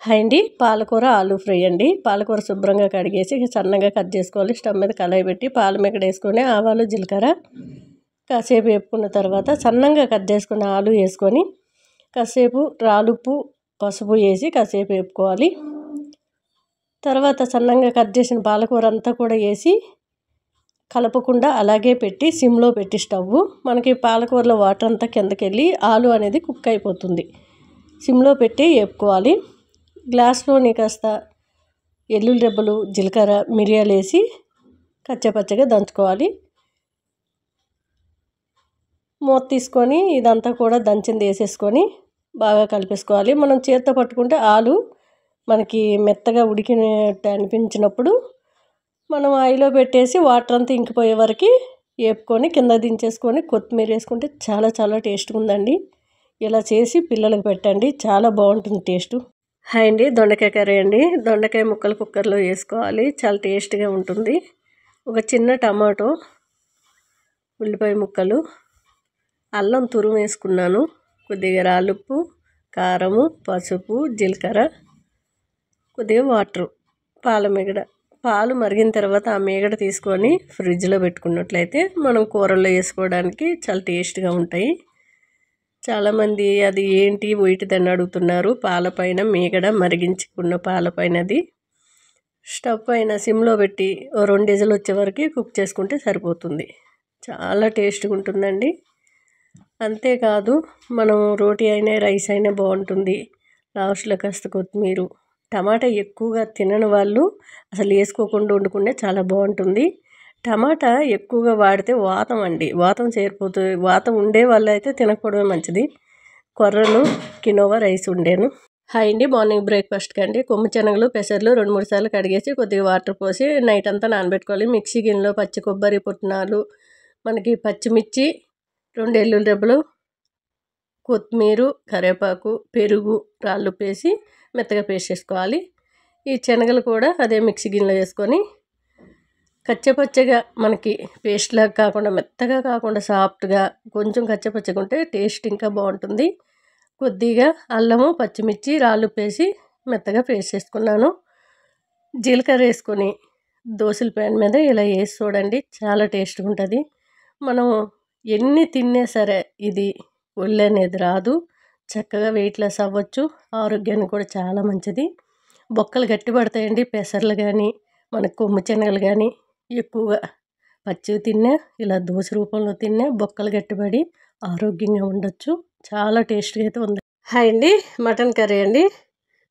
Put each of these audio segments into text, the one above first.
Hi అండి, పాలకూర ఆలు ఫ్రై అండి. పాలకూర శుభ్రంగా కడిగేసి సన్నగా కట్ చేసుకోవాలి. స్టవ్ మీద కళాయి పెట్టి పాల మేకడ వేసుకొని ఆవాలు జీలకర్ర కాసేపు వేపుకున్న తర్వాత సన్నగా కట్ చేసుకున్న ఆలు వేసుకొని కాసేపు రాలుపు పసుపు వేసి కాసేపు వేపుకోవాలి. తర్వాత సన్నగా కట్ చేసిన పాలకూర అంతా కూడా వేసి కలపకుండా అలాగే పెట్టి సిమ్లో పెట్టి స్టవ్ మనకి పాలకూరలో వాటర్ అంతా కిందకి వెళ్ళి ఆలు అనేది కుక్ అయిపోతుంది. సిమ్లో పెట్టి వేపుకోవాలి. గ్లాస్లోని కాస్త ఎల్లుల్లి రెబ్బలు జీలకర్ర మిరియాలు వేసి కచ్చపచ్చగా దంచుకోవాలి. మూత తీసుకొని ఇదంతా కూడా దంచింది వేసేసుకొని బాగా కలిపేసుకోవాలి. మనం చేత్తో పట్టుకుంటే ఆలు మనకి మెత్తగా ఉడికినట్టు అనిపించినప్పుడు మనం ఆయిల్లో పెట్టేసి వాటర్ అంతా ఇంకిపోయే వరకు వేపుకొని కింద దించేసుకొని కొత్తిమీర వేసుకుంటే చాలా చాలా టేస్ట్గా ఉందండి. ఇలా చేసి పిల్లలకు పెట్టండి, చాలా బాగుంటుంది టేస్టు. హాయ్ అండి, దొండకాయ కర్రీ అండి. దొండకాయ ముక్కలు కుక్కర్లో వేసుకోవాలి, చాలా టేస్ట్గా ఉంటుంది. ఒక చిన్న టమాటో, ఉల్లిపాయ ముక్కలు, అల్లం తురుము వేసుకున్నాను, కొద్దిగా రాలుప్పు, కారము, పసుపు, జీలకర్ర, కొద్దిగా వాటరు, పాల మీగడ. పాలు మరిగిన తర్వాత ఆ మీగడ తీసుకొని ఫ్రిడ్జ్లో పెట్టుకున్నట్లయితే మనం కూరల్లో వేసుకోవడానికి చాలా టేస్ట్గా ఉంటాయి. చాలామంది అది ఏంటి వైట్దని అడుగుతున్నారు. పాలపైన మీగడ మరిగించుకున్న పాలపైన అది స్టవ్ పైన సిమ్లో పెట్టి 2 విజిల్ వచ్చే వరకు కుక్ చేసుకుంటే సరిపోతుంది. చాలా టేస్ట్గా ఉంటుందండి. అంతేకాదు మనం రోటీ అయినా రైస్ అయినా బాగుంటుంది. లాస్ట్లో కాస్త కొత్తిమీర, టమాటా ఎక్కువగా తినని వాళ్ళు అసలు వేసుకోకుండా వండుకుంటే చాలా బాగుంటుంది. టమాటా ఎక్కువగా వాడితే వాతం అండి, వాతం చేరిపోతుంది. వాతం ఉండే వాళ్ళు అయితే తినకపోవడమే మంచిది. కొర్రలు కినోవా రైస్ ఉండేను. హాయ్ అండి, మార్నింగ్ బ్రేక్ఫాస్ట్కి అండి కొమ్ము శనగలు పెసర్లు 2-3 సార్లు కడిగేసి కొద్దిగా వాటర్ పోసి నైట్ అంతా నానబెట్టుకోవాలి. మిక్సీ గిన్నెలో పచ్చి కొబ్బరి, పుట్నాలు, మనకి పచ్చిమిర్చి, 2 ఎల్లుల్లి రెబ్బలు, కొత్తిమీర, కరివేపాకు, పెరుగు, రాళ్ళుప్పు వేసి మెత్తగా పేస్ట్ చేసుకోవాలి. ఈ శనగలు కూడా అదే మిక్సీ గిన్నెలో వేసుకొని కచ్చపచ్చగా మనకి పేస్ట్లాగా కాకుండా మెత్తగా కాకుండా సాఫ్ట్గా కొంచెం కచ్చపచ్చగా ఉంటే టేస్ట్ ఇంకా బాగుంటుంది. కొద్దిగా అల్లము, పచ్చిమిర్చి, రాళ్ళుప్పు వేసి మెత్తగా పేస్ట్ చేసుకున్నాను. జీలకర్ర వేసుకొని దోశల ప్యాన్ మీద ఇలా వేసి చూడండి, చాలా టేస్ట్గా ఉంటుంది. మనం ఎన్ని తిన్నా సరే ఇది ఒళ్ళు అనేది రాదు, చక్కగా వెయిట్ లాస్ అవ్వచ్చు. ఆరోగ్యానికి కూడా చాలా మంచిది. బొక్కలు గట్టి పడతాయండి. పెసర్లు కానీ మనకు కొమ్ము శనగలు కానీ ఎక్కువగా పచ్చివి తిన్నా ఇలా దోశ రూపంలో తిన్నా బొక్కలు గట్టిపడి ఆరోగ్యంగా ఉండొచ్చు. చాలా టేస్ట్గా అయితే ఉంది. హాయ్ అండి, మటన్ కర్రీ అండి.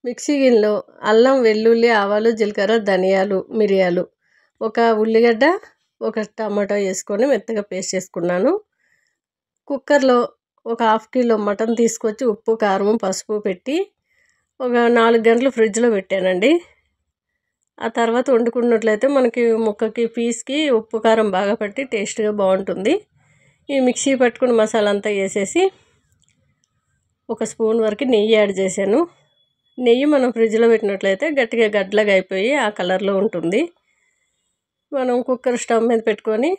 మిక్సీ గిన్నెలో అల్లం, వెల్లుల్లి, ఆవాలు, జీలకర్ర, ధనియాలు, మిరియాలు, ఒక ఉల్లిగడ్డ, ఒక టమాటో వేసుకొని మెత్తగా పేస్ట్ చేసుకున్నాను. కుక్కర్లో ఒక 1/2 కిలో మటన్ తీసుకొచ్చి ఉప్పు, కారం, పసుపు పెట్టి ఒక 4 గంటలు ఫ్రిడ్జ్లో పెట్టానండి. ఆ తర్వాత వండుకున్నట్లయితే మనకి ముక్కకి పీస్కి ఉప్పు కారం బాగా పట్టి టేస్ట్గా బాగుంటుంది. ఈ మిక్సీ పట్టుకుని మసాలా అంతా వేసేసి 1 స్పూన్ వరకు నెయ్యి యాడ్ చేశాను. నెయ్యి మనం ఫ్రిడ్జ్లో పెట్టినట్లయితే గట్టిగా గడ్డలాగా అయిపోయి ఆ కలర్లో ఉంటుంది. మనం కుక్కర్ స్టవ్ మీద పెట్టుకొని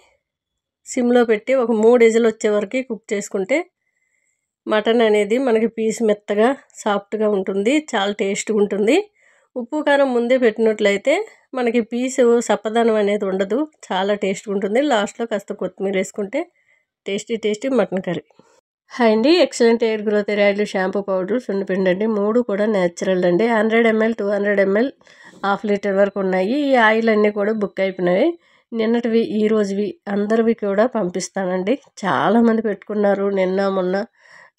సిమ్లో పెట్టి ఒక 3 విజిల్ వచ్చే వరకు కుక్ చేసుకుంటే మటన్ అనేది మనకి పీస్ మెత్తగా సాఫ్ట్గా ఉంటుంది, చాలా టేస్ట్గా ఉంటుంది. ఉప్పు కారం ముందే పెట్టినట్లయితే మనకి పీసు సప్పదనం అనేది ఉండదు, చాలా టేస్ట్గా ఉంటుంది. లాస్ట్లో కాస్త కొత్తిమీర వేసుకుంటే టేస్టీ మటన్ కర్రీ. హాయ్ అండి, excellent hair growth oil, shampoo powder, సున్నిపిండి అండి. 3 కూడా న్యాచురల్ అండి. 100 ml, 200 ml, 1/2 లీటర్ వరకు ఉన్నాయి. ఈ ఆయిల్ అన్నీ కూడా బుక్ అయిపోయినాయి. నిన్నటివి ఈ రోజువి అందరివి కూడా పంపిస్తానండి. చాలామంది పెట్టుకున్నారు నిన్న మొన్న.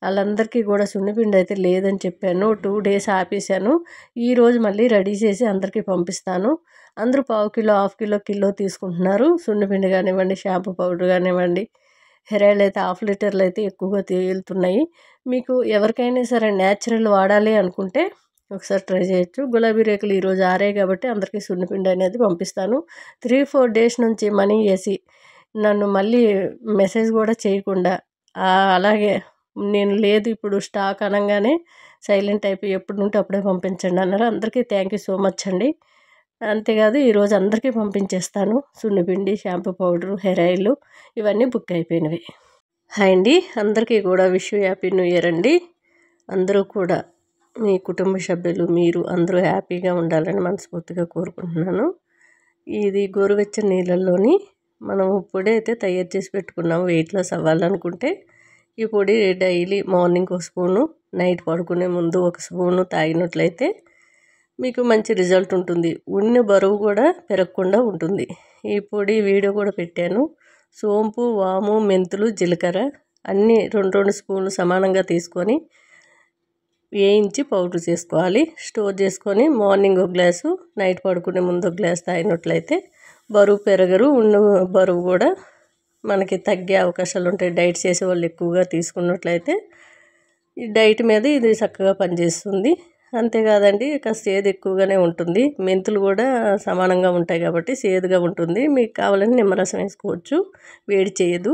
వాళ్ళందరికీ కూడా సున్నిపిండి అయితే లేదని చెప్పాను. 2 days ఆపేసాను. ఈరోజు మళ్ళీ రెడీ చేసి అందరికీ పంపిస్తాను. అందరూ 1/2 కిలో, 1/2 కిలో, కిలో తీసుకుంటున్నారు. సున్నిపిండి కానివ్వండి, షాంపూ పౌడర్ కానివ్వండి, హెయిర్ ఆయిల్ అయితే 1/2 లీటర్లు అయితే ఎక్కువగా తేలుతున్నాయి. మీకు ఎవరికైనా సరే న్యాచురల్ వాడాలి అనుకుంటే ఒకసారి ట్రై చేయొచ్చు. గులాబీ రేకులు ఈరోజు ఆరే కాబట్టి అందరికీ సున్నిపిండి అనేది పంపిస్తాను. 3-4 days నుంచి మనీ వేసి నన్ను మళ్ళీ మెసేజ్ కూడా చేయకుండా అలాగే నేను లేదు ఇప్పుడు స్టాక్ అనగానే సైలెంట్ అయిపోయి ఎప్పుడు ఉంటే అప్పుడే పంపించండి అన్నారు. అందరికీ థ్యాంక్ యూ సో మచ్ అండి. అంతేకాదు ఈరోజు అందరికీ పంపించేస్తాను. సున్నిపిండి, షాంపూ పౌడరు, హెయిర్ ఆయిల్ ఇవన్నీ బుక్ అయిపోయినవి. హాయ్ అండి, అందరికీ కూడా విష్ హ్యాపీ న్యూ ఇయర్ అండి. అందరూ కూడా మీ కుటుంబ సభ్యులు మీరు అందరూ హ్యాపీగా ఉండాలని మనస్ఫూర్తిగా కోరుకుంటున్నాను. ఇది గోరువెచ్చని నీళ్ళల్లోని మనం పొడి అయితే తయారు చేసి పెట్టుకున్నాం. వెయిట్ లాస్ అవ్వాలనుకుంటే ఈ పొడి డైలీ మార్నింగ్ ఒక స్పూను, నైట్ పడుకునే ముందు ఒక స్పూను తాగినట్లయితే మీకు మంచి రిజల్ట్ ఉంటుంది. ఉన్న బరువు కూడా పెరగకుండా ఉంటుంది. ఈ పొడి వీడియో కూడా పెట్టాను. సోంపు, వాము, మెంతులు, జీలకర్ర అన్నీ 2 స్పూన్లు సమానంగా తీసుకొని వేయించి పౌడర్ చేసుకోవాలి. స్టోర్ చేసుకొని మార్నింగ్ ఒక గ్లాసు, నైట్ పడుకునే ముందు ఒక గ్లాస్ తాగినట్లయితే బరువు పెరగరు. ఉన్న బరువు కూడా మనకి తగ్గే అవకాశాలు ఉంటాయి. డైట్ చేసేవాళ్ళు ఎక్కువగా తీసుకున్నట్లయితే ఈ డైట్ మీద ఇది చక్కగా పనిచేస్తుంది. అంతేకాదండి, సేదు ఎక్కువగానే ఉంటుంది. మెంతులు కూడా సమానంగా ఉంటాయి కాబట్టి సేదుగా ఉంటుంది. మీకు కావాలని నిమ్మరసం వేసుకోవచ్చు, వేడి చేయదు.